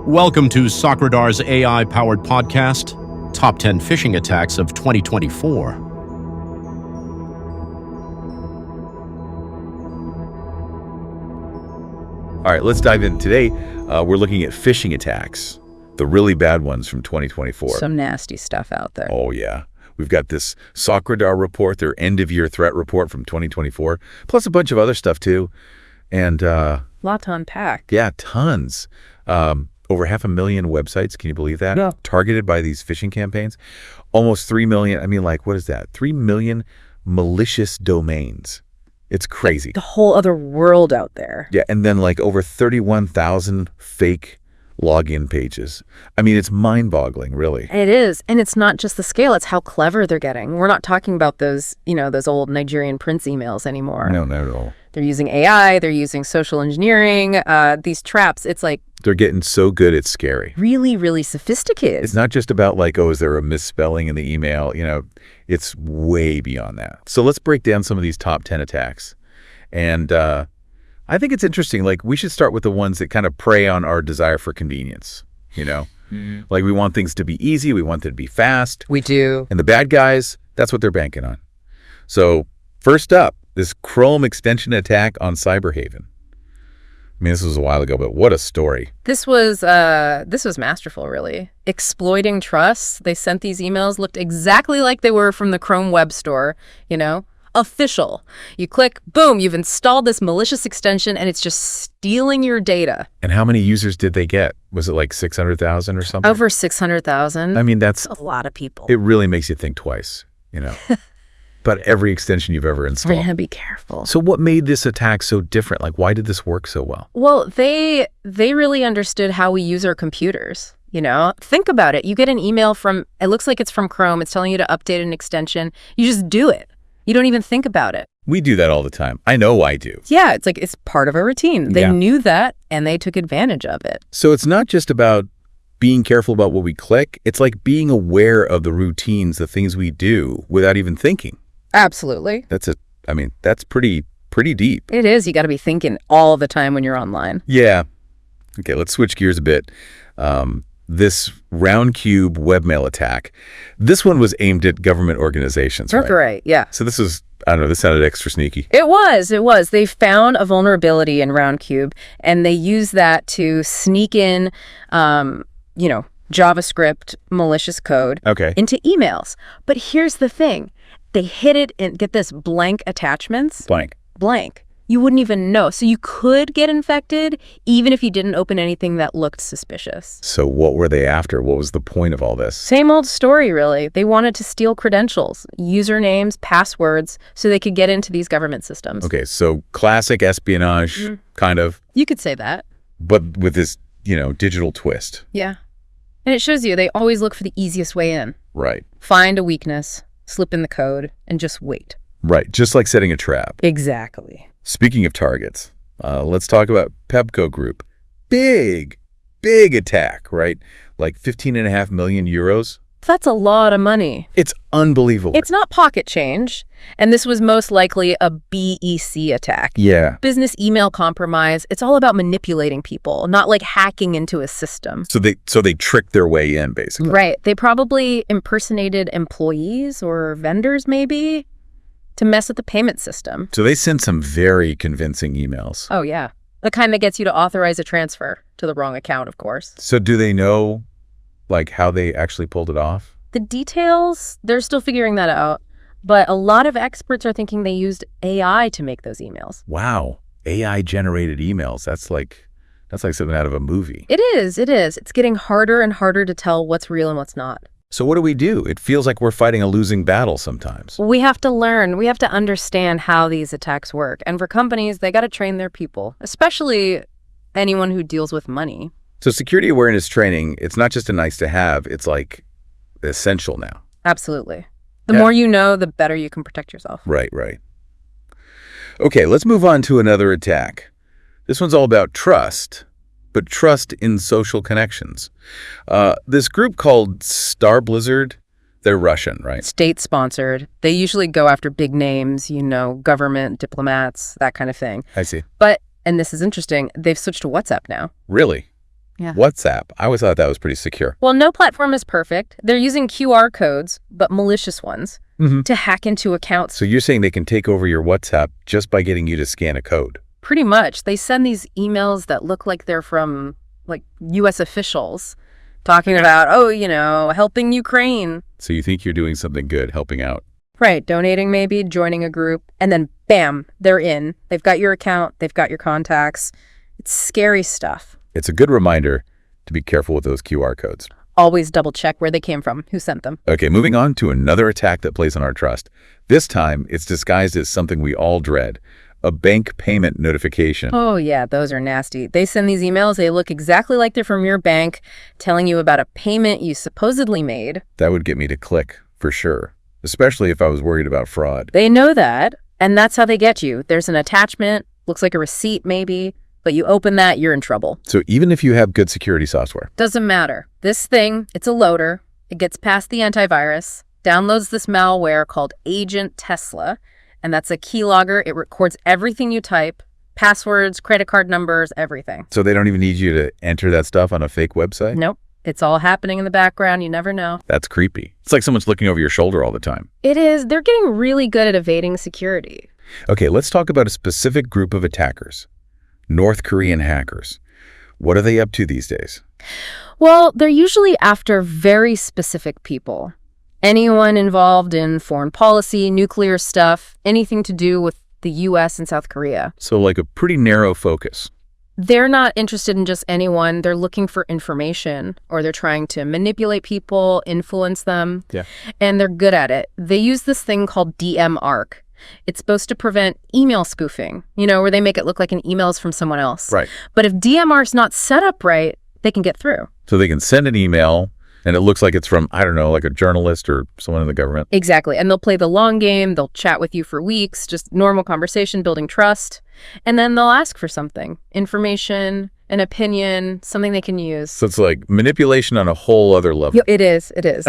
Welcome to SOCRadar's AI-powered podcast, Top 10 Phishing Attacks of 2024. All right, let's dive in. Today, we're looking at phishing attacks, the really bad ones from 2024. Some nasty stuff out there. Oh, yeah. We've got this SOCRadar report, their end-of-year threat report from 2024, plus a bunch of other stuff, too. And lot to unpack. yeah, tons. Over 500,000 websites, can you believe that? Yeah. Targeted by these phishing campaigns. Almost 3 million, I mean, like, what is that? 3 million malicious domains. It's crazy. The whole other world out there. Yeah, and then like over 31,000 fake login pages. I mean, it's mind-boggling, really. It is. And it's not just the scale, it's how clever they're getting. We're not talking about those, those old Nigerian prince emails anymore. No, not at all. They're using AI, they're using social engineering, these traps. It's like They're getting so good, it's scary. really, really sophisticated. It's not just about like, oh, is there a misspelling in the email? It's way beyond that. So let's break down some of these top 10 attacks. And I think it's interesting. Like, we should start with the ones that kind of prey on our desire for convenience, Like, we want things to be easy. We want them to be fast. We do. And the bad guys, that's what they're banking on. So first up, this Chrome extension attack on Cyberhaven. I mean, this was a while ago, but what a story. This was masterful, really. Exploiting trust. They sent these emails, looked exactly like they were from the Chrome web store, Official. You click, boom, you've installed this malicious extension and it's just stealing your data. And how many users did they get? Was it like 600,000 or something? Over 600,000. I mean, that's a lot of people. It really makes you think twice, But every extension you've ever installed. We're gonna be careful. So what made this attack so different? Like, why did this work so well? Well, they really understood how we use our computers. Think about it. You get an email it looks like it's from Chrome. It's telling you to update an extension. You just do it. You don't even think about it. We do that all the time. I know I do. Yeah, it's like it's part of a routine. They knew that and they took advantage of it. So it's not just about being careful about what we click. It's like being aware of the routines, the things we do without even thinking. Absolutely. That's pretty deep. It is. You got to be thinking all the time when you're online. Yeah. Okay, let's switch gears a bit. This Roundcube webmail attack, this one was aimed at government organizations, right? Right, yeah. So this was, I don't know, this sounded extra sneaky. It was. They found a vulnerability in Roundcube, and they used that to sneak in, JavaScript malicious code into emails. But here's the thing. They hid it in, get this, blank attachments. Blank. You wouldn't even know. So you could get infected even if you didn't open anything that looked suspicious. So what were they after? What was the point of all this? Same old story, really. They wanted to steal credentials, usernames, passwords, so they could get into these government systems. Okay, so classic espionage, kind of. You could say that. But with this, digital twist. Yeah. And it shows you they always look for the easiest way in. Right. Find a weakness, slip in the code, and just wait. Right, just like setting a trap. Exactly. Speaking of targets, let's talk about Pepco Group. Big attack, right? Like 15.5 million euros. That's a lot of money. It's unbelievable. It's not pocket change. And this was most likely a BEC attack. Yeah. Business email compromise. It's all about manipulating people, not like hacking into a system. So they tricked their way in, basically. Right. They probably impersonated employees or vendors, maybe, to mess with the payment system. So they sent some very convincing emails. Oh, yeah. The kind that gets you to authorize a transfer to the wrong account, of course. So do they know, like, how they actually pulled it off? The details, they're still figuring that out. But a lot of experts are thinking they used AI to make those emails. Wow. AI-generated emails. That's like something out of a movie. It is. It's getting harder and harder to tell what's real and what's not. So what do we do? It feels like we're fighting a losing battle sometimes. We have to learn. We have to understand how these attacks work. And for companies, they got to train their people, especially anyone who deals with money. So security awareness training, it's not just a nice to have, it's like essential now. Absolutely. The more you know, the better you can protect yourself. Right. Okay, let's move on to another attack. This one's all about trust, but trust in social connections. This group called Star Blizzard, they're Russian, right? State-sponsored. They usually go after big names, government, diplomats, that kind of thing. I see. But, and this is interesting, they've switched to WhatsApp now. Really? Yeah. WhatsApp, I always thought that was pretty secure. Well, no platform is perfect. They're using QR codes, but malicious ones, to hack into accounts. So you're saying they can take over your WhatsApp just by getting you to scan a code? Pretty much. They send these emails that look like they're from, like, U.S. officials talking about, helping Ukraine. So you think you're doing something good, helping out. Right, donating maybe, joining a group, and then bam, they're in. They've got your account, they've got your contacts. It's scary stuff. It's a good reminder to be careful with those QR codes. Always double check where they came from, who sent them. Okay, moving on to another attack that plays on our trust. This time, it's disguised as something we all dread, a bank payment notification. Oh yeah, those are nasty. They send these emails, they look exactly like they're from your bank, telling you about a payment you supposedly made. That would get me to click, for sure, especially if I was worried about fraud. They know that, and that's how they get you. There's an attachment, looks like a receipt maybe, but you open that, you're in trouble. So even if you have good security software? Doesn't matter. This thing, it's a loader. It gets past the antivirus, downloads this malware called Agent Tesla, and that's a keylogger. It records everything you type, passwords, credit card numbers, everything. So they don't even need you to enter that stuff on a fake website? Nope. It's all happening in the background. You never know. That's creepy. It's like someone's looking over your shoulder all the time. It is. They're getting really good at evading security. Okay, let's talk about a specific group of attackers. North Korean hackers. What are they up to these days? Well, they're usually after very specific people. Anyone involved in foreign policy, nuclear stuff, anything to do with the U.S. and South Korea. So like a pretty narrow focus. They're not interested in just anyone. They're looking for information, or they're trying to manipulate people, influence them. Yeah. And they're good at it. They use this thing called DMARC. It's supposed to prevent email spoofing, where they make it look like an email is from someone else. Right. But if DMARC's not set up right, they can get through. So they can send an email and it looks like it's from, I don't know, like a journalist or someone in the government. Exactly. And they'll play the long game. They'll chat with you for weeks, just normal conversation, building trust. And then they'll ask for something, information, an opinion, something they can use. So it's like manipulation on a whole other level. It is. It is.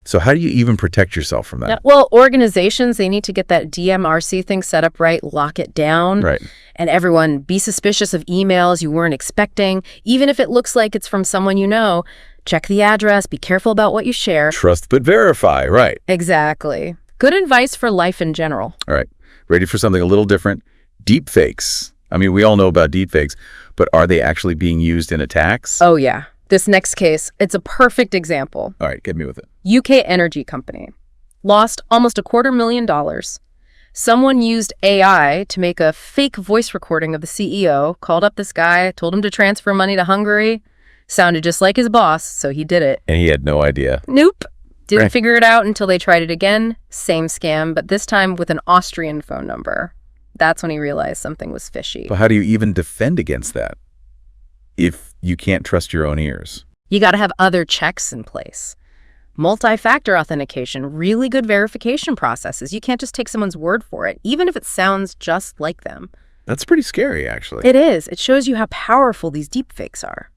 So how do you even protect yourself from that? Well, organizations, they need to get that DMRC thing set up right, lock it down. Right. And everyone, be suspicious of emails you weren't expecting. Even if it looks like it's from someone you know, check the address, be careful about what you share. Trust but verify, right. Exactly. Good advice for life in general. All right. Ready for something a little different? Deepfakes. I mean, we all know about deepfakes, but are they actually being used in attacks? Oh, yeah. This next case, it's a perfect example. All right, get me with it. UK energy company. Lost almost $250,000. Someone used AI to make a fake voice recording of the CEO, called up this guy, told him to transfer money to Hungary. Sounded just like his boss, so he did it. And he had no idea. Nope. Didn't Right. figure it out until they tried it again. Same scam, but this time with an Austrian phone number. That's when he realized something was fishy. But how do you even defend against that if you can't trust your own ears? You got to have other checks in place. Multi-factor authentication, really good verification processes. You can't just take someone's word for it, even if it sounds just like them. That's pretty scary, actually. It is. It shows you how powerful these deepfakes are.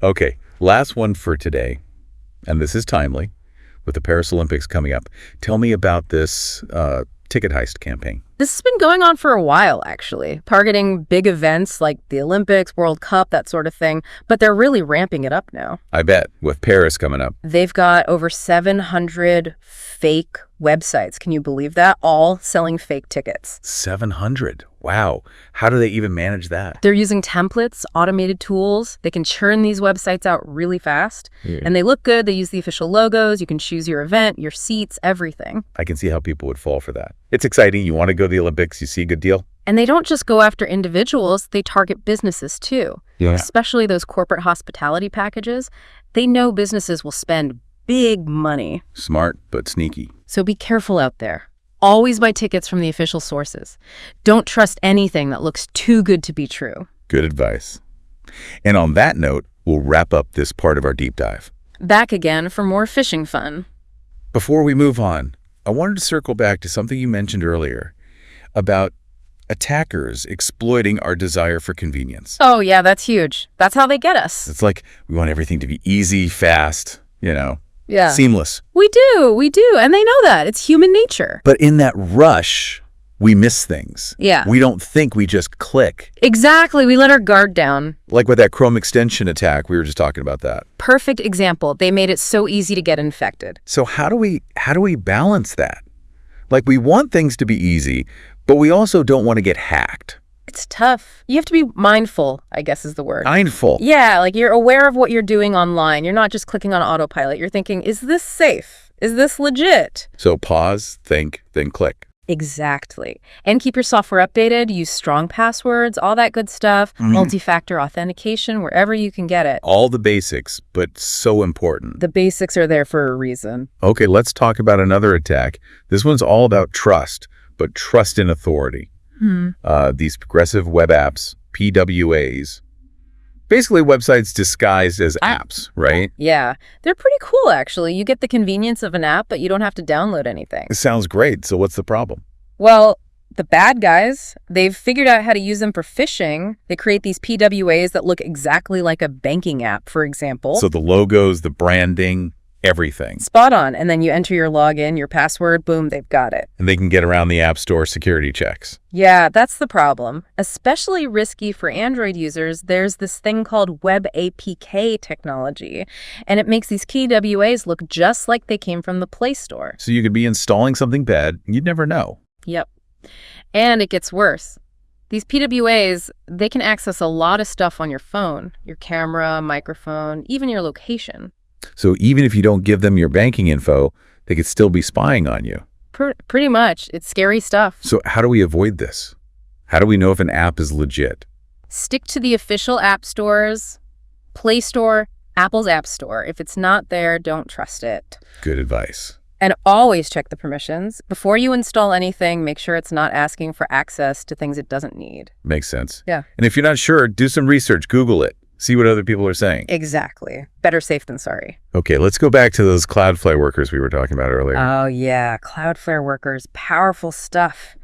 Okay, last one for today, and this is timely, with the Paris Olympics coming up. Tell me about this ticket heist campaign. This has been going on for a while, actually, targeting big events like the Olympics, World Cup, that sort of thing, but they're really ramping it up now. I bet, with Paris coming up. They've got over 700 fake websites. Can you believe that? All selling fake tickets. 700. Wow. How do they even manage that? They're using templates, automated tools. They can churn these websites out really fast. Yeah. And they look good. They use the official logos. You can choose your event, your seats, everything. I can see how people would fall for that. It's exciting. You want to go to the Olympics. You see a good deal. And they don't just go after individuals. They target businesses, too. Yeah. Especially those corporate hospitality packages. They know businesses will spend big money. Smart, but sneaky. So be careful out there. Always buy tickets from the official sources. Don't trust anything that looks too good to be true. Good advice. And on that note, we'll wrap up this part of our deep dive. Back again for more phishing fun. Before we move on, I wanted to circle back to something you mentioned earlier about attackers exploiting our desire for convenience. Oh, yeah, that's huge. That's how they get us. It's like we want everything to be easy, fast, Yeah. seamless. We do. And they know that. It's human nature. But in that rush, we miss things. Yeah. We don't think, we just click. Exactly. We let our guard down. Like with that Chrome extension attack, we were just talking about that. Perfect example. They made it so easy to get infected. So how do we balance that? Like, we want things to be easy, but we also don't want to get hacked. It's tough. You have to be mindful, I guess is the word. Mindful. Yeah, like you're aware of what you're doing online. You're not just clicking on autopilot. You're thinking, is this safe? Is this legit? So pause, think, then click. Exactly. And keep your software updated. Use strong passwords, all that good stuff. Multi-factor authentication, wherever you can get it. All the basics, but so important. The basics are there for a reason. Okay, let's talk about another attack. This one's all about trust, but trust in authority. These progressive web apps, PWAs, basically websites disguised as apps, right? Yeah, they're pretty cool, actually. You get the convenience of an app, but you don't have to download anything. It sounds great. So what's the problem? Well, the bad guys, they've figured out how to use them for phishing. They create these PWAs that look exactly like a banking app, for example. So the logos, the branding, everything. Spot on. And then you enter your login, your password, boom, they've got it. And they can get around the App Store security checks. Yeah, that's the problem. Especially risky for Android users. There's this thing called Web APK technology, and it makes these PWAs look just like they came from the Play Store. So you could be installing something bad, you'd never know. Yep. And it gets worse. These PWAs, they can access a lot of stuff on your phone, your camera, microphone, even your location. So even if you don't give them your banking info, they could still be spying on you. Pretty much. It's scary stuff. So how do we avoid this? How do we know if an app is legit? Stick to the official app stores, Play Store, Apple's App Store. If it's not there, don't trust it. Good advice. And always check the permissions. Before you install anything, make sure it's not asking for access to things it doesn't need. Makes sense. Yeah. And if you're not sure, do some research. Google it. See what other people are saying. Exactly. Better safe than sorry. Okay, let's go back to those Cloudflare workers we were talking about earlier. Oh, yeah. Cloudflare workers. Powerful stuff.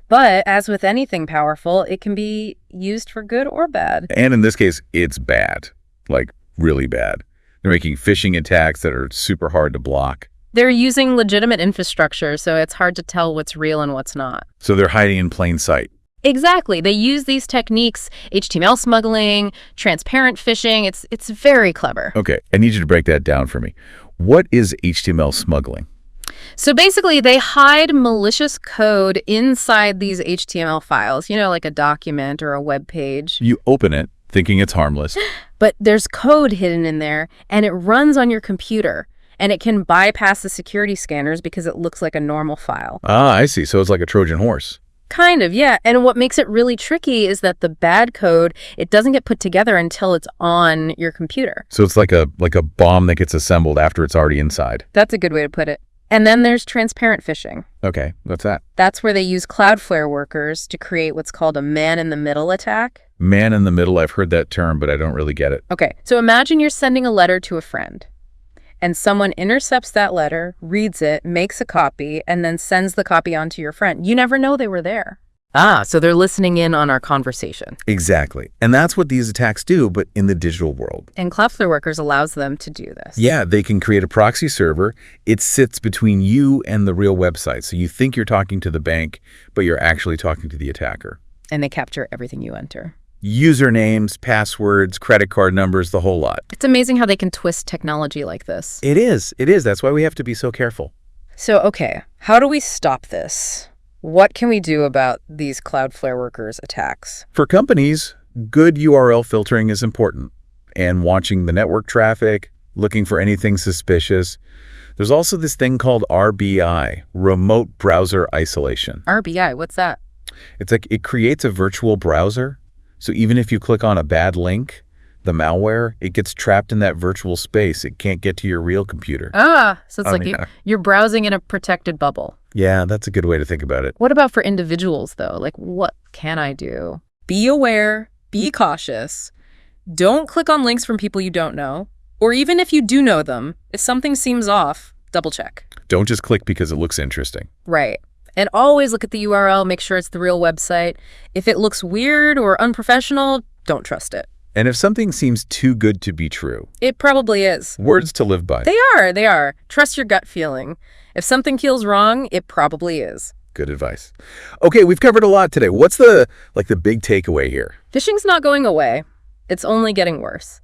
But as with anything powerful, it can be used for good or bad. And in this case, it's bad. Like, really bad. They're making phishing attacks that are super hard to block. They're using legitimate infrastructure, so it's hard to tell what's real and what's not. So they're hiding in plain sight. Exactly. They use these techniques, HTML smuggling, transparent phishing. It's very clever. Okay, I need you to break that down for me. What is HTML smuggling? So basically, they hide malicious code inside these HTML files, like a document or a web page. You open it, thinking it's harmless. But there's code hidden in there, and it runs on your computer. And it can bypass the security scanners because it looks like a normal file. Ah, I see. So it's like a Trojan horse. Kind of, yeah. And what makes it really tricky is that the bad code, it doesn't get put together until it's on your computer. So it's like a bomb that gets assembled after it's already inside. That's a good way to put it. And then there's transparent phishing. Okay, what's that? That's where they use Cloudflare workers to create what's called a man-in-the-middle attack. Man in the middle, I've heard that term, but I don't really get it. Okay, so imagine you're sending a letter to a friend. And someone intercepts that letter, reads it, makes a copy, and then sends the copy on to your friend. You never know they were there. Ah, so they're listening in on our conversation. Exactly. And that's what these attacks do, but in the digital world. And Cloudflare workers allows them to do this. Yeah, they can create a proxy server. It sits between you and the real website. So you think you're talking to the bank, but you're actually talking to the attacker. And they capture everything you enter. Usernames, passwords, credit card numbers, the whole lot. It's amazing how they can twist technology like this. It is. It is. That's why we have to be so careful. So, okay, how do we stop this? What can we do about these Cloudflare workers' attacks? For companies, good URL filtering is important. And watching the network traffic, looking for anything suspicious. There's also this thing called RBI, Remote Browser Isolation. RBI, what's that? It's like it creates a virtual browser. So even if you click on a bad link, the malware, it gets trapped in that virtual space. It can't get to your real computer. Ah, so it's you're browsing in a protected bubble. Yeah, that's a good way to think about it. What about for individuals, though? Like, what can I do? Be aware, be cautious. Don't click on links from people you don't know. Or even if you do know them, if something seems off, double check. Don't just click because it looks interesting. Right. And always look at the URL, make sure it's the real website. If it looks weird or unprofessional, don't trust it. And if something seems too good to be true, it probably is. Words to live by. They are. Trust your gut feeling. If something feels wrong, it probably is. Good advice. Okay, we've covered a lot today. What's the big takeaway here? Phishing's not going away. It's only getting worse.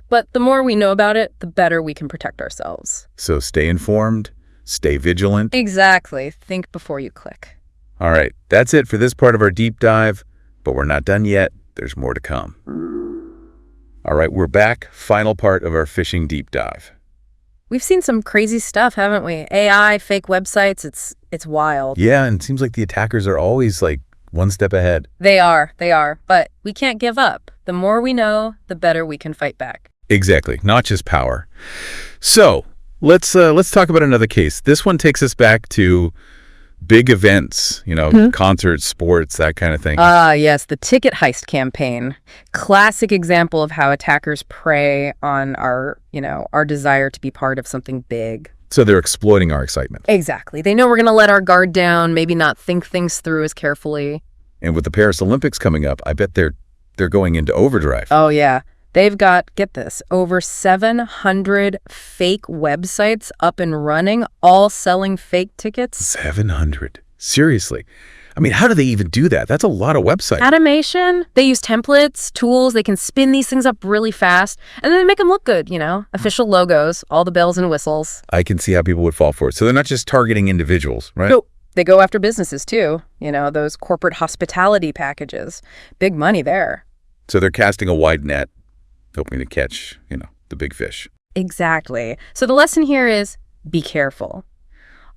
But the more we know about it, the better we can protect ourselves. So stay informed, stay vigilant. Exactly. Think before you click. All right, that's it for this part of our deep dive, but we're not done yet. There's more to come. All right, we're back. Final part of our phishing deep dive. We've seen some crazy stuff, haven't we? AI, fake websites, it's wild. Yeah, and it seems like the attackers are always one step ahead. They are, but we can't give up. The more we know, the better we can fight back. Exactly, not just power. So let's talk about another case. This one takes us back to big events, concerts, sports, that kind of thing. Yes, the ticket heist campaign. Classic example of how attackers prey on our desire to be part of something big. So they're exploiting our excitement. Exactly. They know we're going to let our guard down, maybe not think things through as carefully. And with the Paris Olympics coming up, I bet they're going into overdrive. Oh, yeah. They've got, get this, over 700 fake websites up and running, all selling fake tickets. 700? Seriously? I mean, how do they even do that? That's a lot of websites. Automation. They use templates, tools. They can spin these things up really fast, and then they make them look good, Official logos, all the bells and whistles. I can see how people would fall for it. So they're not just targeting individuals, right? No, they go after businesses, too. Those corporate hospitality packages. Big money there. So they're casting a wide net, hoping to catch, the big fish. Exactly. So the lesson here is be careful.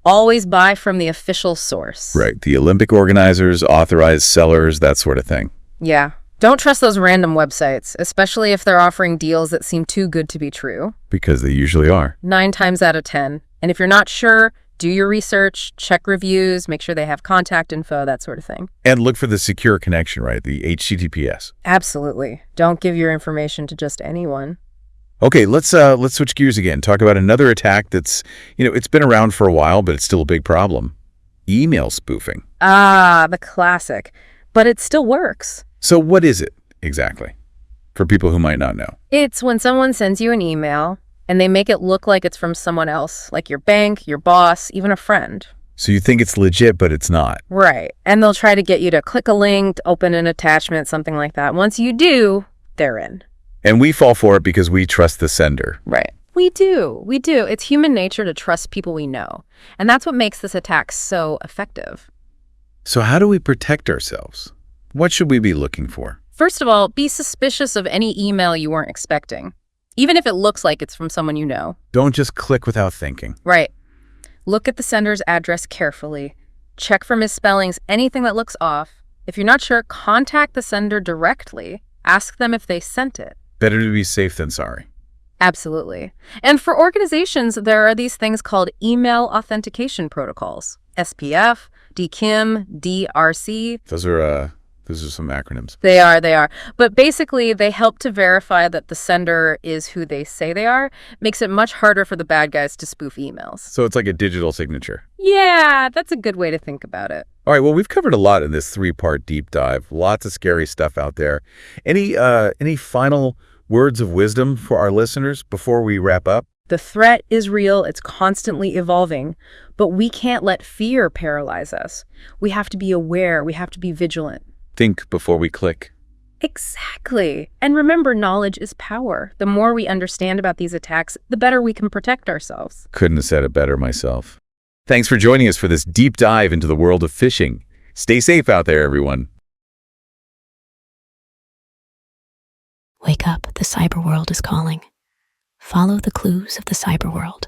Always buy from the official source. Right. The Olympic organizers, authorized sellers, that sort of thing. Yeah. Don't trust those random websites, especially if they're offering deals that seem too good to be true. Because they usually are. 9 times out of 10. And if you're not sure, do your research, check reviews, make sure they have contact info, that sort of thing. And look for the secure connection, right? The HTTPS. Absolutely. Don't give your information to just anyone. Okay, let's switch gears again. Talk about another attack that's, it's been around for a while, but it's still a big problem. Email spoofing. The classic. But it still works. So what is it exactly? For people who might not know. It's when someone sends you an email and they make it look like it's from someone else, like your bank, your boss, even a friend. So you think it's legit, but it's not. Right. And they'll try to get you to click a link, open an attachment, something like that. Once you do, they're in. And we fall for it because we trust the sender. Right. We do. It's human nature to trust people we know. And that's what makes this attack so effective. So how do we protect ourselves? What should we be looking for? First of all, be suspicious of any email you weren't expecting, even if it looks like it's from someone you know. Don't just click without thinking. Right. Look at the sender's address carefully. Check for misspellings, anything that looks off. If you're not sure, contact the sender directly. Ask them if they sent it. Better to be safe than sorry. Absolutely. And for organizations, there are these things called email authentication protocols. SPF, DKIM, DRC. Those are some acronyms. They are. But basically, they help to verify that the sender is who they say they are. Makes it much harder for the bad guys to spoof emails. So it's like a digital signature. Yeah, that's a good way to think about it. All right, well, we've covered a lot in this 3-part deep dive. Lots of scary stuff out there. Any final words of wisdom for our listeners before we wrap up? The threat is real. It's constantly evolving. But we can't let fear paralyze us. We have to be aware. We have to be vigilant. Think before we click. Exactly. And remember, knowledge is power. The more we understand about these attacks, the better we can protect ourselves. Couldn't have said it better myself. Thanks for joining us for this deep dive into the world of phishing. Stay safe out there, everyone. Wake up, the cyber world is calling. Follow the clues of the cyber world.